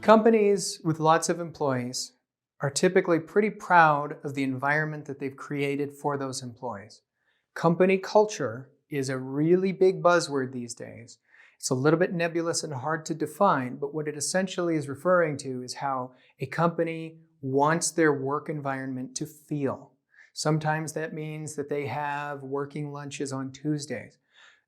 Companies with lots of employees are typically pretty proud of the environment that they've created for those employees. Company culture is a really big buzzword these days. It's a little bit nebulous and hard to define, but what it essentially is referring to is how a company wants their work environment to feel. Sometimes that means that they have working lunches on Tuesdays.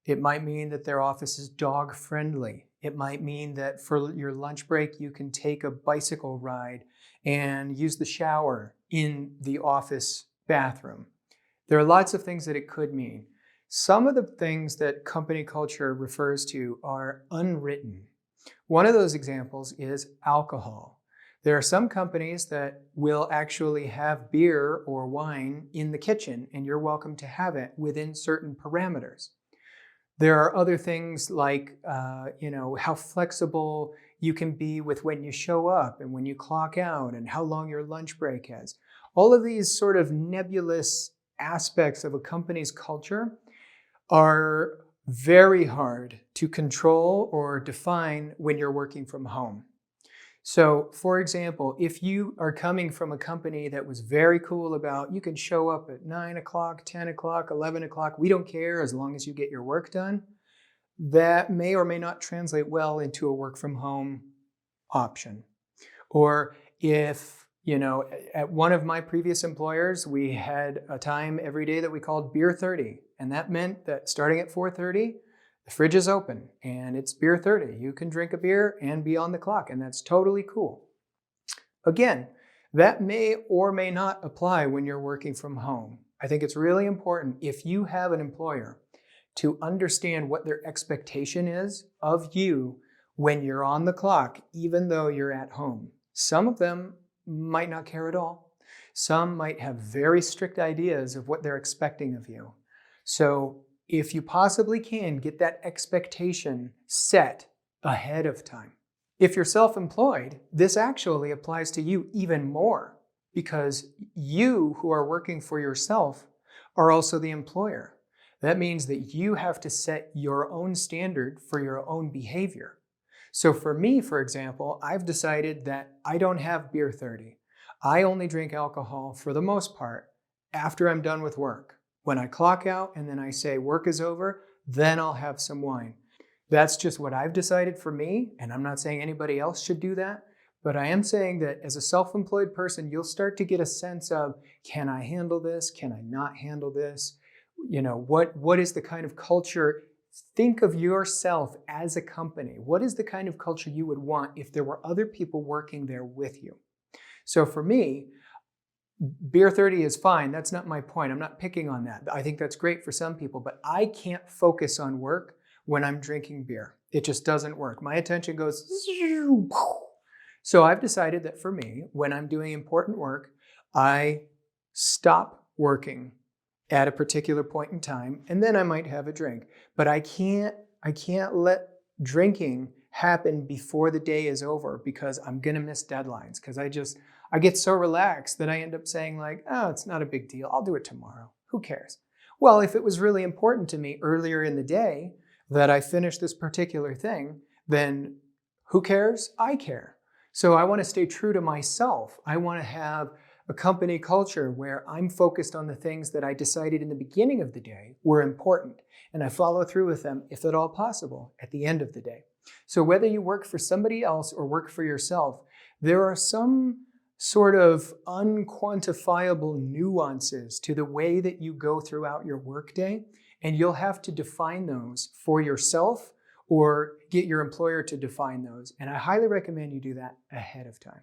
It might mean that their office is dog friendly. It might mean that for your lunch break, you can take a bicycle ride and use the shower in the office bathroom. There are lots of things that it could mean. Some of the things that company culture refers to are unwritten. One of those examples is alcohol. There are some companies that will actually have beer or wine in the kitchen, and you're welcome to have it within certain parameters. There are other things like, how flexible you can be with when you show up and when you clock out and how long your lunch break is. All of these sort of nebulous aspects of a company's culture are very hard to control or define when you're working from home. So, for example, if you are coming from a company that was very cool about you can show up at 9 o'clock, 10 o'clock, 11 o'clock, we don't care as long as you get your work done, that may or may not translate well into a work from home option. Or if, at one of my previous employers, we had a time every day that we called Beer 30. And that meant that starting at 4:30, the fridge is open and it's beer 30. You can drink a beer and be on the clock, and that's totally cool. Again, that may or may not apply when you're working from home. I think it's really important if you have an employer to understand what their expectation is of you when you're on the clock, even though you're at home. Some of them might not care at all. Some might have very strict ideas of what they're expecting of you. So if you possibly can, get that expectation set ahead of time. If you're self-employed, this actually applies to you even more because you who are working for yourself are also the employer. That means that you have to set your own standard for your own behavior. So for me, for example, I've decided that I don't have beer 30. I only drink alcohol for the most part after I'm done with work. When I clock out and then I say work is over, then I'll have some wine. That's just what I've decided for me, and I'm not saying anybody else should do that, but I am saying that as a self-employed person, you'll start to get a sense of, can I handle this? Can I not handle this? What is the kind of culture? Think of yourself as a company. What is the kind of culture you would want if there were other people working there with you? So for me, beer 30 is fine. That's not my point. I'm not picking on that. I think that's great for some people, but I can't focus on work when I'm drinking beer. It just doesn't work. My attention goes. So I've decided that for me, when I'm doing important work, I stop working at a particular point in time, and then I might have a drink. But I can't let drinking happen before the day is over because I'm going to miss deadlines because I get so relaxed that I end up saying like, oh, it's not a big deal. I'll do it tomorrow. Who cares? Well, if it was really important to me earlier in the day that I finish this particular thing, then who cares? I care. So I want to stay true to myself. I want to have a company culture where I'm focused on the things that I decided in the beginning of the day were important, and I follow through with them, if at all possible, at the end of the day. So whether you work for somebody else or work for yourself, there are some sort of unquantifiable nuances to the way that you go throughout your workday, and you'll have to define those for yourself or get your employer to define those. And I highly recommend you do that ahead of time.